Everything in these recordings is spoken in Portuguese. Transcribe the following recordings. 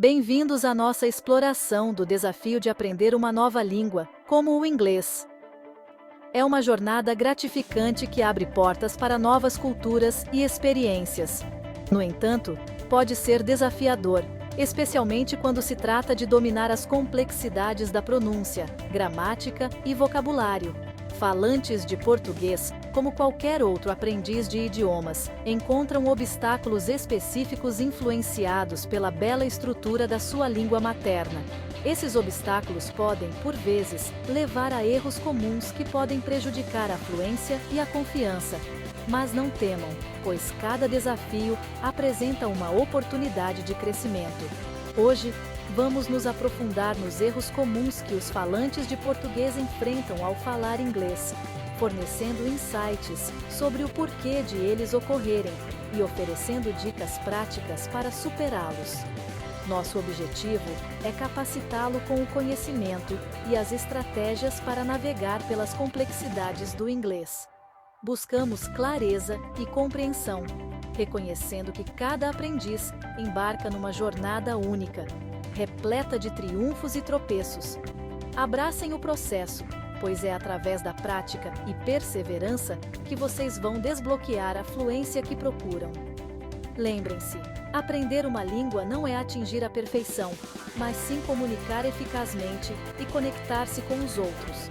Bem-vindos à nossa exploração do desafio de aprender uma nova língua, como o inglês. É uma jornada gratificante que abre portas para novas culturas e experiências. No entanto, pode ser desafiador, especialmente quando se trata de dominar as complexidades da pronúncia, gramática e vocabulário. Falantes de português, como qualquer outro aprendiz de idiomas, encontram obstáculos específicos influenciados pela bela estrutura da sua língua materna. Esses obstáculos podem, por vezes, levar a erros comuns que podem prejudicar a fluência e a confiança. Mas não temam, pois cada desafio apresenta uma oportunidade de crescimento. Hoje, vamos nos aprofundar nos erros comuns que os falantes de português enfrentam ao falar inglês, fornecendo insights sobre o porquê de eles ocorrerem e oferecendo dicas práticas para superá-los. Nosso objetivo é capacitá-lo com o conhecimento e as estratégias para navegar pelas complexidades do inglês. Buscamos clareza e compreensão, reconhecendo que cada aprendiz embarca numa jornada única, repleta de triunfos e tropeços. Abracem o processo, pois é através da prática e perseverança que vocês vão desbloquear a fluência que procuram. Lembrem-se, aprender uma língua não é atingir a perfeição, mas sim comunicar eficazmente e conectar-se com os outros.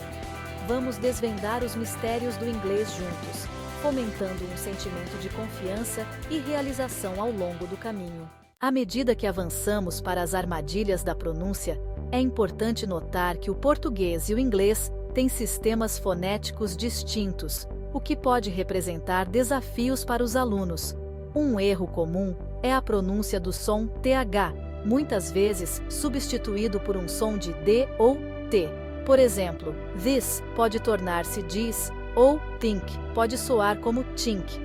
Vamos desvendar os mistérios do inglês juntos, fomentando um sentimento de confiança e realização ao longo do caminho. À medida que avançamos para as armadilhas da pronúncia, é importante notar que o português e o inglês têm sistemas fonéticos distintos, o que pode representar desafios para os alunos. Um erro comum é a pronúncia do som TH, muitas vezes substituído por um som de D ou T. Por exemplo, this pode tornar-se this, ou think pode soar como think.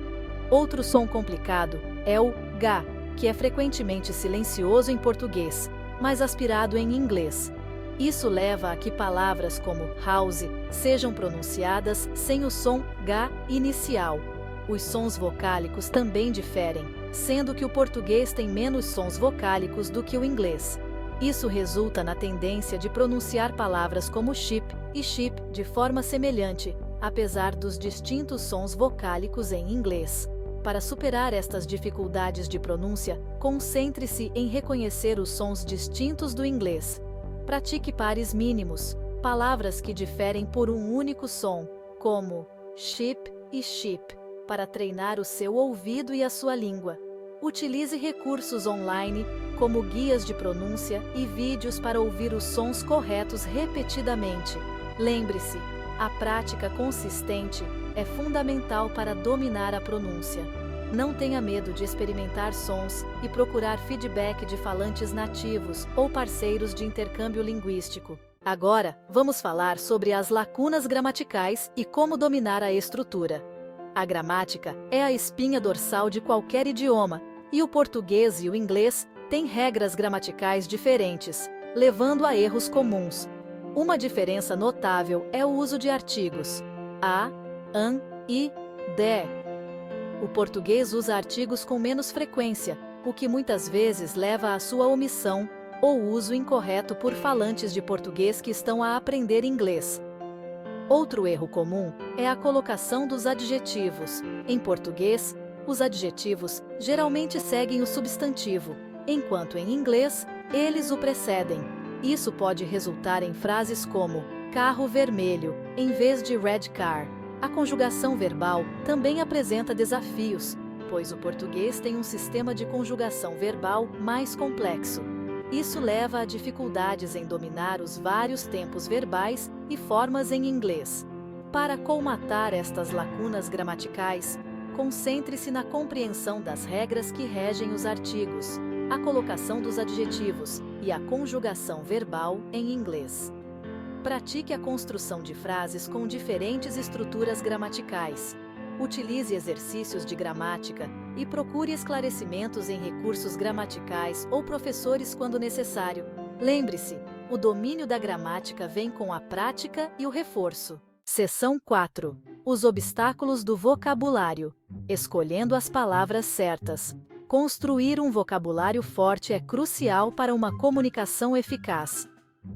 Outro som complicado é o G, que é frequentemente silencioso em português, mas aspirado em inglês. Isso leva a que palavras como house sejam pronunciadas sem o som G inicial. Os sons vocálicos também diferem, sendo que o português tem menos sons vocálicos do que o inglês. Isso resulta na tendência de pronunciar palavras como ship e ship de forma semelhante, apesar dos distintos sons vocálicos em inglês. Para superar estas dificuldades de pronúncia, concentre-se em reconhecer os sons distintos do inglês. Pratique pares mínimos, palavras que diferem por um único som, como ship e ship, para treinar o seu ouvido e a sua língua. Utilize recursos online, como guias de pronúncia e vídeos para ouvir os sons corretos repetidamente. Lembre-se, a prática consistente é fundamental para dominar a pronúncia. Não tenha medo de experimentar sons e procurar feedback de falantes nativos ou parceiros de intercâmbio linguístico. Agora, vamos falar sobre as lacunas gramaticais e como dominar a estrutura. A gramática é a espinha dorsal de qualquer idioma, e o português e o inglês têm regras gramaticais diferentes, levando a erros comuns. Uma diferença notável é o uso de artigos a, an e de. O português usa artigos com menos frequência, o que muitas vezes leva à sua omissão ou uso incorreto por falantes de português que estão a aprender inglês. Outro erro comum é a colocação dos adjetivos. Em português, os adjetivos geralmente seguem o substantivo, enquanto em inglês, eles o precedem. Isso pode resultar em frases como carro vermelho, em vez de red car. A conjugação verbal também apresenta desafios, pois o português tem um sistema de conjugação verbal mais complexo. Isso leva a dificuldades em dominar os vários tempos verbais e formas em inglês. Para colmatar estas lacunas gramaticais, concentre-se na compreensão das regras que regem os artigos, a colocação dos adjetivos e a conjugação verbal em inglês. Pratique a construção de frases com diferentes estruturas gramaticais. Utilize exercícios de gramática e procure esclarecimentos em recursos gramaticais ou professores quando necessário. Lembre-se, o domínio da gramática vem com a prática e o reforço. Seção 4. Os obstáculos do vocabulário. Escolhendo as palavras certas. Construir um vocabulário forte é crucial para uma comunicação eficaz.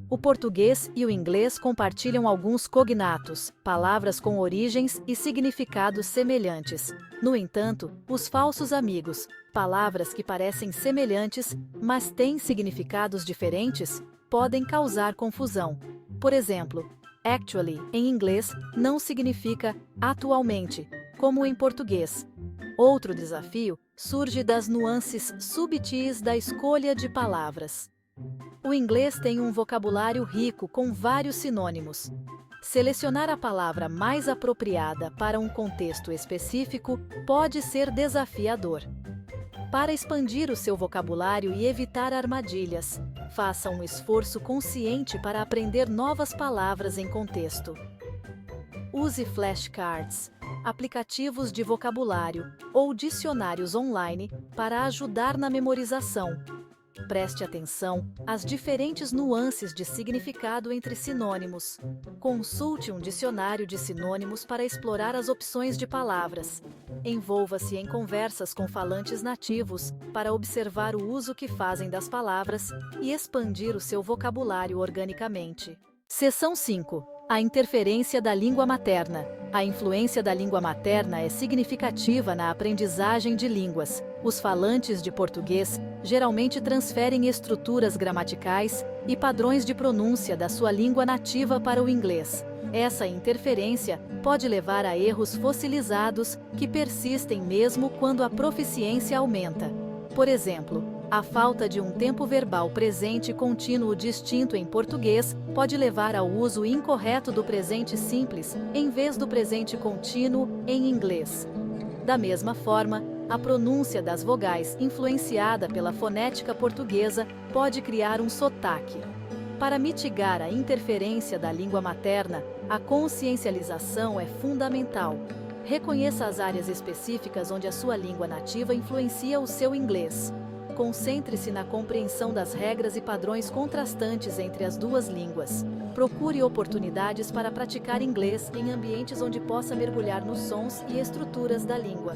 O português e o inglês compartilham alguns cognatos, palavras com origens e significados semelhantes. No entanto, os falsos amigos, palavras que parecem semelhantes, mas têm significados diferentes, podem causar confusão. Por exemplo, actually, em inglês, não significa atualmente, como em português. Outro desafio surge das nuances subtis da escolha de palavras. O inglês tem um vocabulário rico com vários sinônimos. Selecionar a palavra mais apropriada para um contexto específico pode ser desafiador. Para expandir o seu vocabulário e evitar armadilhas, faça um esforço consciente para aprender novas palavras em contexto. Use flashcards, aplicativos de vocabulário ou dicionários online para ajudar na memorização. Preste atenção às diferentes nuances de significado entre sinônimos. Consulte um dicionário de sinônimos para explorar as opções de palavras. Envolva-se em conversas com falantes nativos para observar o uso que fazem das palavras e expandir o seu vocabulário organicamente. Seção 5. A interferência da língua materna. A influência da língua materna é significativa na aprendizagem de línguas. Os falantes de português geralmente transferem estruturas gramaticais e padrões de pronúncia da sua língua nativa para o inglês. Essa interferência pode levar a erros fossilizados que persistem mesmo quando a proficiência aumenta. Por exemplo, a falta de um tempo verbal presente contínuo distinto em português pode levar ao uso incorreto do presente simples, em vez do presente contínuo, em inglês. Da mesma forma, a pronúncia das vogais influenciada pela fonética portuguesa pode criar um sotaque. Para mitigar a interferência da língua materna, a consciencialização é fundamental. Reconheça as áreas específicas onde a sua língua nativa influencia o seu inglês. Concentre-se na compreensão das regras e padrões contrastantes entre as duas línguas. Procure oportunidades para praticar inglês em ambientes onde possa mergulhar nos sons e estruturas da língua.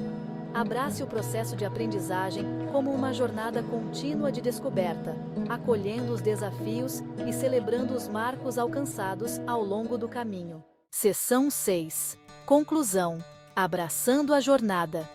Abrace o processo de aprendizagem como uma jornada contínua de descoberta, acolhendo os desafios e celebrando os marcos alcançados ao longo do caminho. Seção 6. Conclusão. Abraçando a jornada.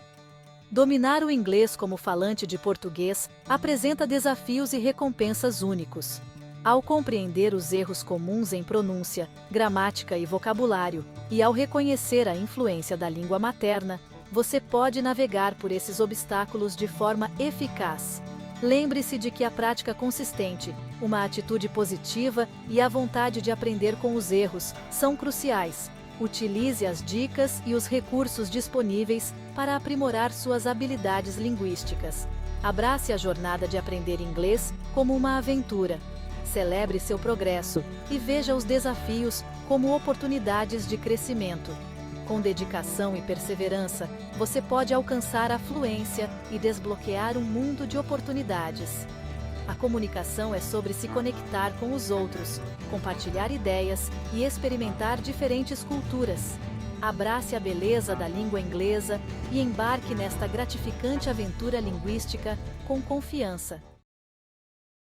Dominar o inglês como falante de português apresenta desafios e recompensas únicos. Ao compreender os erros comuns em pronúncia, gramática e vocabulário, e ao reconhecer a influência da língua materna, você pode navegar por esses obstáculos de forma eficaz. Lembre-se de que a prática consistente, uma atitude positiva e a vontade de aprender com os erros são cruciais. Utilize as dicas e os recursos disponíveis para aprimorar suas habilidades linguísticas. Abrace a jornada de aprender inglês como uma aventura. Celebre seu progresso e veja os desafios como oportunidades de crescimento. Com dedicação e perseverança, você pode alcançar a fluência e desbloquear um mundo de oportunidades. A comunicação é sobre se conectar com os outros, compartilhar ideias e experimentar diferentes culturas. Abrace a beleza da língua inglesa e embarque nesta gratificante aventura linguística com confiança.